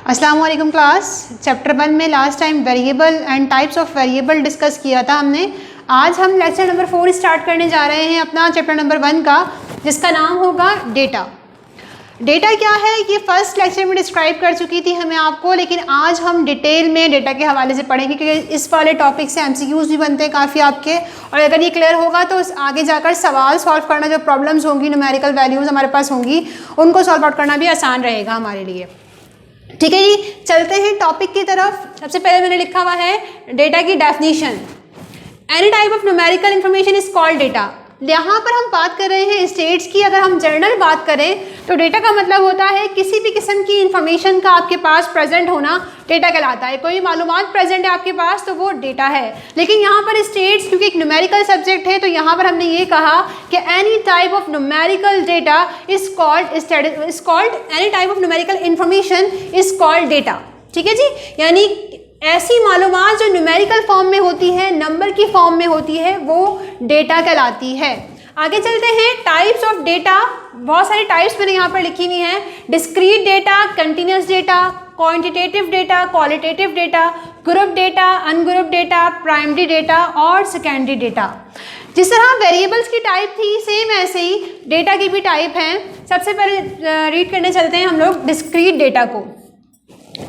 अस्सलाम वालेकुम class. Chapter 1 में last time variable and types of variable discuss किया था हमने। आज हम लेक्चर नंबर 4 स्टार्ट करने जा रहे हैं अपना चैप्टर नंबर 1 का, जिसका नाम होगा डेटा। डेटा क्या है ये फर्स्ट लेक्चर में डिस्क्राइब कर चुकी थी हमें आपको, लेकिन आज हम डिटेल में डेटा के हवाले से पढ़ेंगे क्योंकि इस वाले टॉपिक से एमसीक्यूज भी बनते हैं काफ़ी आपके, और अगर ये क्लियर होगा तो आगे जाकर सवाल सॉल्व करना, जो प्रॉब्लम्स होंगी, न्यूमेरिकल वैल्यूज़ हमारे पास होंगी, उनको सॉल्व आउट करना भी आसान रहेगा हमारे लिए। ठीक है जी, चलते हैं टॉपिक की तरफ। सबसे पहले मैंने लिखा हुआ है डेटा की definition. Any type of numerical information is called data. यहाँ पर हम बात कर रहे हैं स्टेट्स की। अगर हम जनरल बात करें तो डेटा का मतलब होता है किसी भी किस्म की इंफॉर्मेशन का आपके पास प्रेजेंट होना डेटा कहलाता है। कोई मालूमात प्रेजेंट है आपके पास तो वो डेटा है। लेकिन यहाँ पर स्टेट्स क्योंकि एक न्यूमेरिकल सब्जेक्ट है तो यहाँ पर हमने ये कहा कि any type of numerical data is called any type of numerical information is called data. ठीक है जी, यानी ऐसी मालूमात जो न्यूमेरिकल फॉर्म में होती है, नंबर की फॉर्म में होती है, वो डेटा कहलाती है। आगे चलते हैं टाइप्स ऑफ डेटा। बहुत सारी टाइप्स मैंने यहाँ पर लिखी हुई हैं। Discrete data, continuous data, quantitative data, qualitative data, group data, ungroup data, primary data और सेकेंडरी डेटा। जिस तरह वेरिएबल्स की टाइप थी, सेम ऐसे ही डेटा की भी टाइप हैं। सबसे पहले रीड करने चलते हैं हम लोग डिस्क्रीट डेटा को।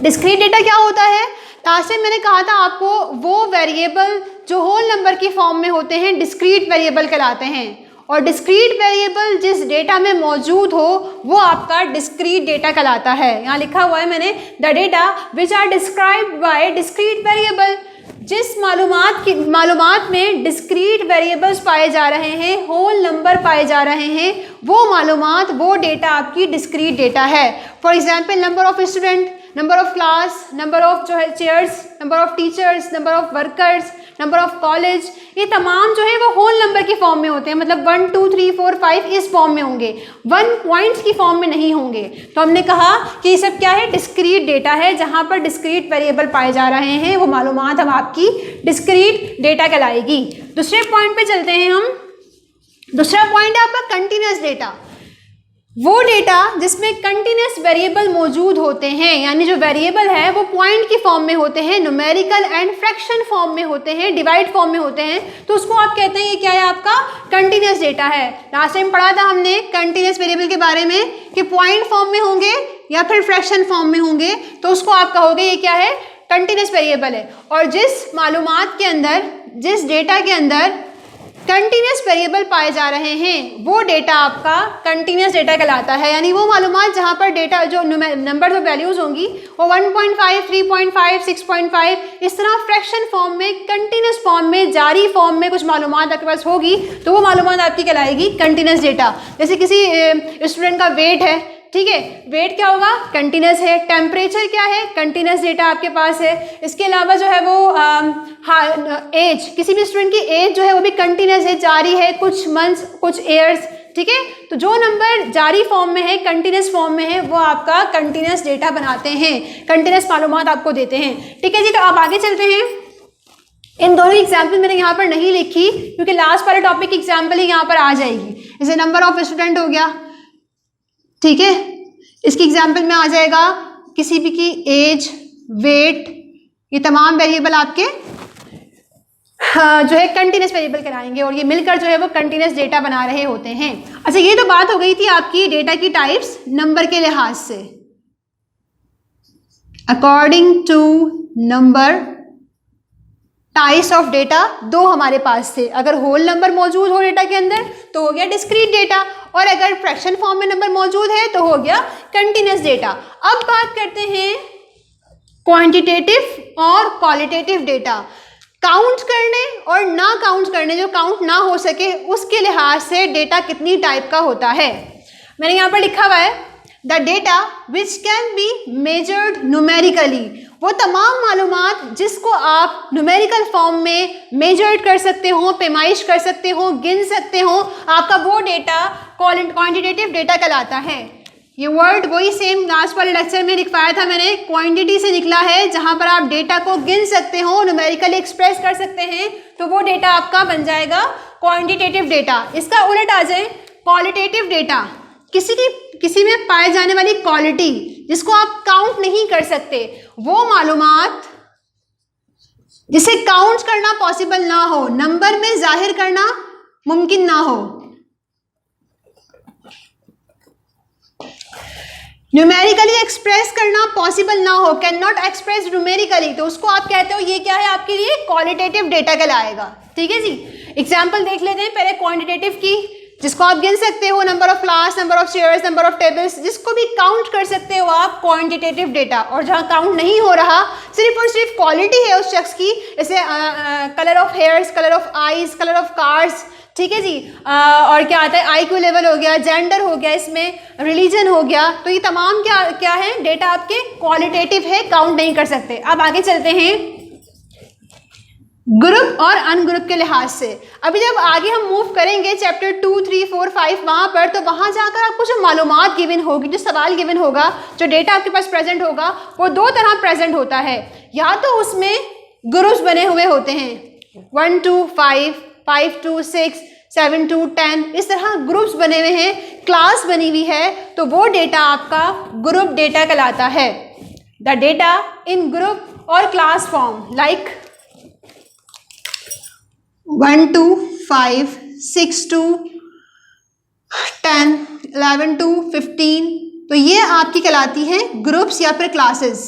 डिस्क्रीट डेटा क्या होता है? लास्ट टाइम मैंने कहा था आपको, वो वेरिएबल जो होल नंबर की फॉर्म में होते हैं डिस्क्रीट वेरिएबल कहलाते हैं, और डिस्क्रीट वेरिएबल जिस डेटा में मौजूद हो वो आपका डिस्क्रीट डेटा कहलाता है। यहाँ लिखा हुआ है मैंने, the data which are described by discrete variable. जिस मालूमात में डिस्क्रीट वेरिएबल्स पाए जा रहे हैं, होल नंबर पाए जा रहे हैं, वो मालूमात, वो डेटा आपकी डिस्क्रीट डेटा है। For example number of student, number of class, number of जो है chairs, number of teachers, number of workers, number of college, ये तमाम जो है वो होल नंबर की फॉर्म में होते हैं। मतलब 1 2 3 4 5 इस फॉर्म में होंगे, 1 पॉइंट्स की फॉर्म में नहीं होंगे। तो हमने कहा कि ये सब क्या है, डिस्क्रीट डेटा है। जहाँ पर डिस्क्रीट वेरिएबल पाए जा रहे हैं वो मालूमात हम आपकी डिस्क्रीट डेटा कहलाएगी। दूसरे पॉइंट पे चलते हैं हम। दूसरा पॉइंट है आपका कंटिन्यूस डेटा। वो डेटा जिसमें कंटिन्यूस वेरिएबल मौजूद होते हैं, यानी जो वेरिएबल है वो पॉइंट की फॉर्म में होते हैं, न्यूमेरिकल एंड फ्रैक्शन फॉर्म में होते हैं, डिवाइड फॉर्म में होते हैं, तो उसको आप कहते हैं ये क्या है, आपका कंटिन्यूस डेटा है। लास्ट टाइम पढ़ा था हमने कंटिन्यूस वेरिएबल के बारे में कि पॉइंट फॉर्म में होंगे या फिर फ्रैक्शन फॉर्म में होंगे, तो उसको आप कहोगे ये क्या है, कंटिन्यूस वेरिएबल है। और जिस मालूमात के अंदर, जिस डेटा के अंदर कंटिन्यूस वेरिएबल पाए जा रहे हैं वो डेटा आपका कंटिन्यूस डेटा कहलाता है। यानी वो मालूमात जहाँ पर डेटा जो नंबर ऑफ वैल्यूज़ होंगी वो 1.5, 3.5, 6.5 इस तरह फ्रैक्शन फॉर्म में, कंटिन्यूस फॉर्म में, जारी फॉर्म में कुछ मालूमात आपके पास होगी तो वो मालूमात आपकी कहलाएगी कंटिन्यूस डेटा। जैसे किसी स्टूडेंट का वेट है, ठीक है, वेट क्या होगा, कंटिन्यूस है। टेम्परेचर क्या है, कंटिन्यूस डेटा आपके पास है। इसके अलावा जो है वो एज, किसी भी स्टूडेंट की एज जो है वो भी कंटिन्यूस है, जारी है, कुछ मंथ्स, कुछ ईयर्स। ठीक है, तो जो नंबर जारी फॉर्म में है, कंटिन्यूस फॉर्म में है, वो आपका कंटिन्यूस डेटा बनाते हैं, कंटिन्यूस मालूमात आपको देते हैं। ठीक है जी, तो आप आगे चलते हैं। इन दोनों एग्जाम्पल मैंने यहाँ पर नहीं लिखी क्योंकि लास्ट वाले टॉपिक की एग्जाम्पल ही यहाँ पर आ जाएगी। जैसे नंबर ऑफ स्टूडेंट हो गया, ठीक है, इसकी एग्जाम्पल में आ जाएगा किसी भी की एज, वेट, ये तमाम वेरिएबल आपके जो है कंटिन्यूस वेरिएबल कहलाएंगे और ये मिलकर जो है वो कंटिन्यूस डेटा बना रहे होते हैं। अच्छा, ये तो बात हो गई थी आपकी डेटा की टाइप्स नंबर के लिहाज से। According to number, types of data दो हमारे पास थे। अगर होल नंबर मौजूद हो डेटा के अंदर तो हो गया डिस्क्रीट डेटा, और अगर फ्रैक्शन फॉर्म में नंबर मौजूद है तो हो गया कंटिन्यूस डेटा। अब बात करते हैं क्वांटिटेटिव और क्वालिटेटिव डेटा। काउंट करने और ना काउंट करने, जो काउंट ना हो सके उसके लिहाज से डेटा कितनी टाइप का होता है। मैंने यहाँ पर लिखा हुआ है the data which can be measured numerically. वो तमाम मालूमात जिसको आप न्यूमेरिकल फॉर्म में मेजर्ड कर सकते हो, पैमाइश कर सकते हो, गिन सकते हो, आपका वो डेटा क्वांटिटेटिव डेटा कहलाता है। ये वर्ड वही सेम लास्ट वाले लेक्चर में लिखवाया था मैंने, क्वांटिटी से निकला है, जहाँ पर आप डेटा को गिन सकते हो, न्यूमेरिकली एक्सप्रेस कर सकते हैं, तो वो डेटा आपका बन जाएगा क्वांटिटेटिव डेटा। इसका उलट आ जाए क्वालिटेटिव डेटा, किसी में पाए जाने वाली क्वालिटी, जिसको आप काउंट नहीं कर सकते, वो मालूमात जिसे काउंट करना पॉसिबल ना हो, नंबर में जाहिर करना मुमकिन ना हो, न्यूमेरिकली एक्सप्रेस करना पॉसिबल ना हो, कैन नॉट एक्सप्रेस न्यूमेरिकली, तो उसको आप कहते हो ये क्या है आपके लिए, क्वालिटेटिव डेटा कहलाएगा। ठीक है जी, एग्जाम्पल देख लेते हैं पहले क्वांटिटेटिव की, जिसको आप गिन सकते हो, number of class, number of chairs, number of tables, जिसको भी काउंट कर सकते हो आप क्वांटिटेटिव डेटा। और जहाँ काउंट नहीं हो रहा, सिर्फ और सिर्फ क्वालिटी है उस शख्स की, जैसे colour of hairs, colour of eyes, colour of cars, ठीक है जी, और क्या आता है, IQ लेवल हो गया, जेंडर हो गया, इसमें रिलीजन हो गया, तो ये तमाम क्या क्या है, डेटा आपके क्वालिटेटिव है, काउंट नहीं कर सकते। अब आगे चलते हैं ग्रुप और अनग्रुप के लिहाज से। अभी जब आगे हम मूव करेंगे चैप्टर 2, 3, 4, 5 वहाँ पर, तो वहाँ जाकर आपको जो मालूमात गिवन होगी, जो सवाल गिवन होगा, जो डेटा आपके पास प्रेजेंट होगा, वो दो तरह प्रेजेंट होता है। या तो उसमें ग्रुप्स बने हुए होते हैं 1 to 5, 5 to 6, 7 to 10, इस तरह ग्रुप्स बने हुए हैं, क्लास बनी हुई है, तो वो डेटा आपका ग्रुप डेटा कहलाता है। द डेटा इन ग्रुप और class form like 1 to 5, 6 to 10, 11 to 15, तो ये आपकी कहलाती हैं ग्रुप्स या फिर क्लासेस।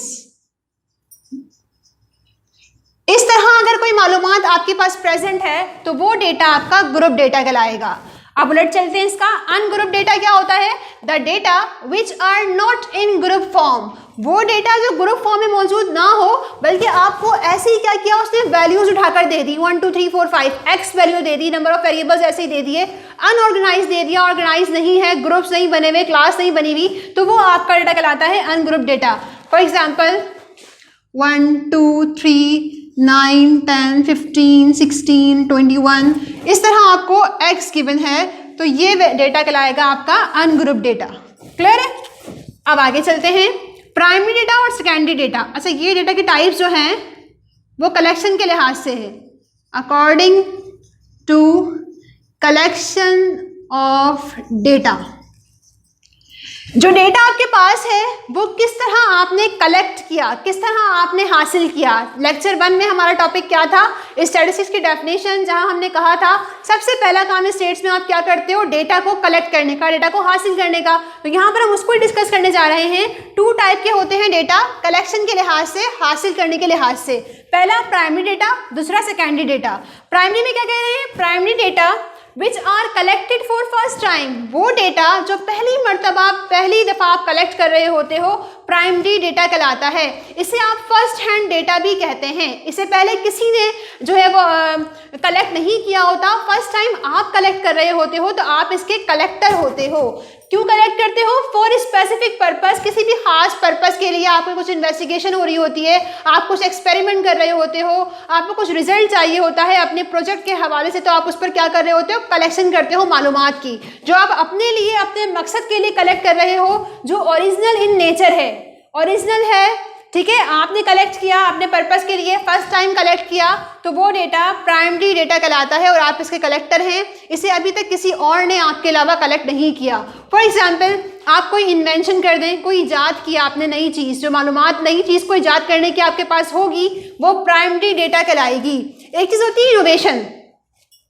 इस तरह अगर कोई मालूमात आपके पास प्रेजेंट है तो वो डेटा आपका ग्रुप डेटा कहलाएगा। अब उलट चलते हैं इसका, अनग्रुप डेटा क्या होता है, the data which are not in group form, वो डेटा जो ग्रुप फॉर्म में मौजूद ना हो, बल्कि आपको ऐसे ही क्या किया, उसने वैल्यूज उठाकर दे दी, 1 2 3 4 5 x value they the, number of variables ऐसे ही दे दिए, अनऑर्गेनाइज दे दिया, ऑर्गेनाइज नहीं है, ग्रुप्स नहीं बने हुए, क्लास नहीं बनी हुई, तो वो आपका डेटा कहलाता है अनग्रुप डेटा। फॉर एग्जाम्पल 1 2 3 9 10 15 16 21, इस तरह आपको x गिवन है, तो ये डेटा कहलाएगा आपका अनग्रुप डेटा। क्लियर है? अब आगे चलते हैं, प्राइमरी डेटा और सेकेंडरी डेटा। अच्छा, ये डेटा के टाइप्स जो हैं वो कलेक्शन के लिहाज से है, according to collection of data. जो डेटा आपके पास है वो किस तरह आपने कलेक्ट किया, किस तरह आपने हासिल किया। लेक्चर 1 में हमारा टॉपिक क्या था, स्टैटिस्टिक्स की डेफिनेशन, जहां हमने कहा था सबसे पहला काम स्टेट्स में आप क्या करते हो, डेटा को कलेक्ट करने का, डेटा को हासिल करने का। तो यहाँ पर हम उसको डिस्कस करने जा रहे हैं। 2 टाइप के होते हैं डेटा, कलेक्शन के लिहाज से, हासिल करने के लिहाज से। पहला प्राइमरी डेटा, दूसरा सेकेंडरी डेटा। प्राइमरी में क्या कह रहे हैं, primary data which are collected for first time, वो डेटा जो पहली मर्तबा पहली दफ़ा आप कलेक्ट कर रहे होते हो, प्राइमरी डेटा कहलाता है। इसे आप फर्स्ट हैंड डेटा भी कहते हैं। इससे पहले किसी ने जो है वो कलेक्ट नहीं किया होता, फर्स्ट टाइम आप कलेक्ट कर रहे होते हो, तो आप इसके कलेक्टर होते हो। क्यों कलेक्ट करते हो, फॉर स्पेसिफिक पर्पस, किसी भी खास पर्पस के लिए। आपको कुछ इन्वेस्टिगेशन हो रही होती है, आप कुछ एक्सपेरिमेंट कर रहे होते हो, आपको कुछ रिजल्ट चाहिए होता है अपने प्रोजेक्ट के हवाले से, तो आप उस पर क्या कर रहे होते हो, कलेक्शन करते हो मालूमात की, जो आप अपने लिए, अपने मकसद के लिए कलेक्ट कर रहे हो, जो ओरिजिनल इन नेचर है, ओरिजिनल है। ठीक है, आपने कलेक्ट किया अपने पर्पस के लिए, फर्स्ट टाइम कलेक्ट किया, तो वो डेटा प्राइमरी डेटा कहलाता है और आप इसके कलेक्टर हैं। इसे अभी तक किसी और ने आपके अलावा कलेक्ट नहीं किया। फॉर एग्जाम्पल, आप कोई इन्वेंशन कर दें, कोई ईजाद किया आपने, नई चीज़, जो मालूमात नई चीज़ को ईजाद करने की आपके पास होगी, वो प्राइमरी डेटा कहलाएगी। एक चीज़ होती है इनोवेशन,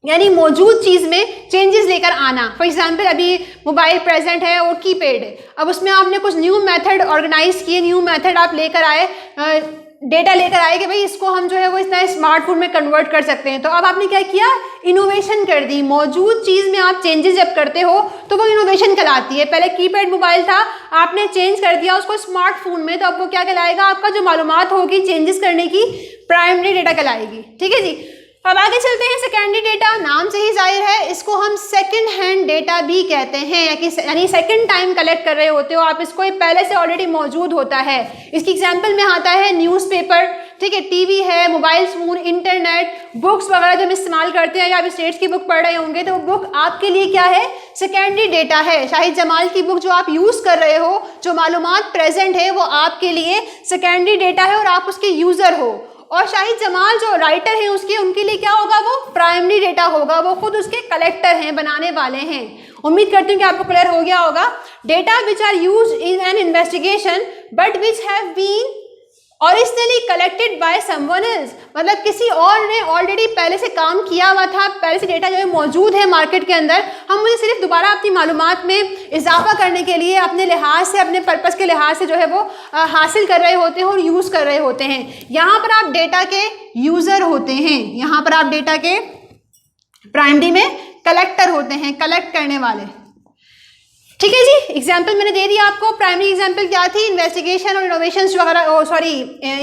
यानी मौजूद चीज़ में चेंजेस लेकर आना। फॉर एग्जांपल, अभी मोबाइल प्रेजेंट है और कीपैड है, अब उसमें आपने कुछ न्यू मेथड ऑर्गेनाइज किए, न्यू मेथड आप लेकर आए, डेटा लेकर आए कि भाई इसको हम जो है वो इतना स्मार्टफोन में कन्वर्ट कर सकते हैं। तो अब आपने क्या किया, इनोवेशन कर दी। मौजूद चीज़ में आप चेंजेस जब करते हो तो वो इनोवेशन कहलाती है। पहले कीपैड मोबाइल था, आपने चेंज कर दिया उसको स्मार्टफोन में, तो अब वो क्या कहलाएगा, आपका जो मालूमात होगी चेंजेस करने की, प्राइमरी डेटा कहलाएगी। ठीक है जी। अब आगे चलते हैं, सेकेंडरी डेटा, नाम से ही जाहिर है, इसको हम सेकंड हैंड डेटा भी कहते हैं, यानी सेकंड टाइम कलेक्ट कर रहे होते हो आप इसको, ये पहले से ऑलरेडी मौजूद होता है। इसकी एग्जांपल में आता है न्यूज़पेपर, ठीक है, टीवी है, मोबाइल फ़ोन, इंटरनेट, बुक्स वगैरह जो हम इस्तेमाल करते हैं, या आप स्टेट्स की बुक पढ़ रहे होंगे तो बुक आपके लिए क्या है, सेकेंडरी डेटा है। शाहिद जमाल की बुक जो आप यूज़ कर रहे हो, जो मालूमात प्रेजेंट है, वो आपके लिए सेकेंडरी डेटा है और आप उसके यूज़र हो। और शाहिद जमाल जो राइटर हैं उसके, उनके लिए क्या होगा, वो प्राइमरी डेटा होगा, वो खुद उसके कलेक्टर हैं, बनाने वाले हैं। उम्मीद करती हूँ कि आपको क्लियर हो गया होगा। Data which are use in an investigation but which have been originally collected by someone else, मतलब किसी और ने ऑलरेडी पहले से काम किया हुआ था, पहले से डेटा जो है मौजूद है मार्केट के अंदर, हम मुझे सिर्फ दोबारा अपनी मालूमात में इजाफा करने के लिए अपने लिहाज से, अपने पर्पस के लिहाज से जो है वो हासिल कर रहे होते हैं और यूज़ कर रहे होते हैं। यहाँ पर आप डेटा के यूज़र होते हैं, यहाँ पर आप डेटा के प्राइमरी में कलेक्टर होते हैं, कलेक्ट करने वाले। ठीक है जी, एग्जाम्पल मैंने दे दिया आपको। प्राइमरी एग्जाम्पल क्या थी? इन्वेस्टिगेशन और इनोवेशन जो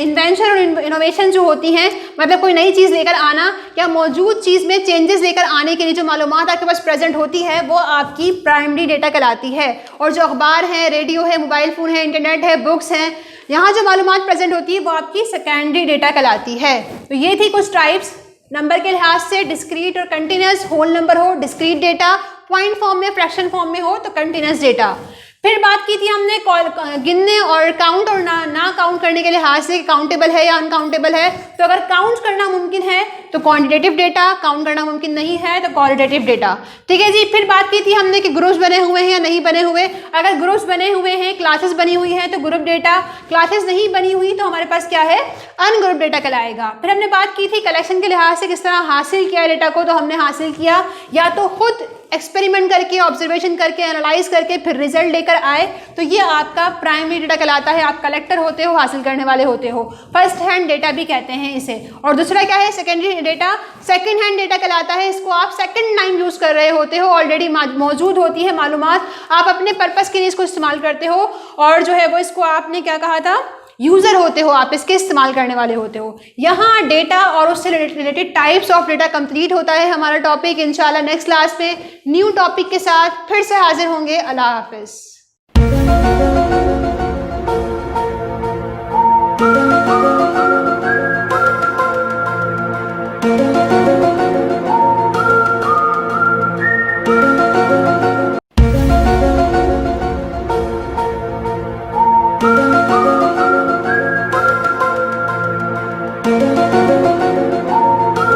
इन्वेंशन और इनोवेशन जो होती हैं, मतलब कोई नई चीज़ लेकर आना या मौजूद चीज़ में चेंजेस लेकर आने के लिए जो मालूमात आपके पास प्रेजेंट होती है वो आपकी प्राइमरी डेटा कहलाती है। और जो अखबार है, रेडियो है, मोबाइल फ़ोन है, इंटरनेट है, बुक्स हैं, यहाँ जो मालूमात प्रेजेंट होती है वो आपकी सेकेंडरी डेटा कहलाती है। तो ये थी कुछ टाइप्स नंबर के लिहाज से, डिस्क्रीट और कंटिन्यूस, होल नंबर हो डिस्क्रीट डेटा, पॉइंट फॉर्म में, फ्रैक्शन फॉर्म में हो तो कंटिन्यूस डेटा। फिर बात की थी हमने गिनने और काउंट और ना काउंट करने के लिहाज से, काउंटेबल है या अनकाउंटेबल है। तो अगर काउंट करना मुमकिन है तो क्वांटिटेटिव डेटा, काउंट करना मुमकिन नहीं है तो क्वालिटेटिव डेटा। ठीक है जी। फिर बात की थी हमने कि ग्रुप्स बने हुए हैं या नहीं बने हुए। अगर ग्रुप्स बने हुए हैं, क्लासेस बनी हुई हैं तो ग्रुप डेटा, क्लासेस नहीं बनी हुई तो हमारे पास क्या है? अनग्रुप डेटा कहलाएगा। फिर हमने बात की थी कलेक्शन के लिहाज से किस तरह हासिल किया डेटा को, तो हमने हासिल किया या तो खुद एक्सपेरिमेंट करके, ऑब्जर्वेशन करके, एनालाइज करके फिर रिजल्ट लेकर आए, तो ये आपका प्राइमरी डेटा कहलाता है। आप कलेक्टर होते हो, हासिल करने वाले होते हो, फर्स्ट हैंड डेटा भी कहते हैं इसे। और दूसरा क्या है? Secondary data, second hand data कहलाता है। इसको आप सेकंड टाइम यूज़ कर रहे होते हो, ऑलरेडी मौजूद होती है मालूमात, आप अपने पर्पस के लिए इसको इस्तेमाल करते हो और जो है वो इसको आपने क्या कहा था? यूज़र होते हो, आप इसके इस्तेमाल करने वाले होते हो। यहाँ डेटा और उससे related types of data complete होता है हमारा टॉपिक। इंशाल्लाह नेक्स्ट क्लास में न्यू टॉपिक के साथ फिर से हाजिर होंगे। अल्लाह हाफिज़।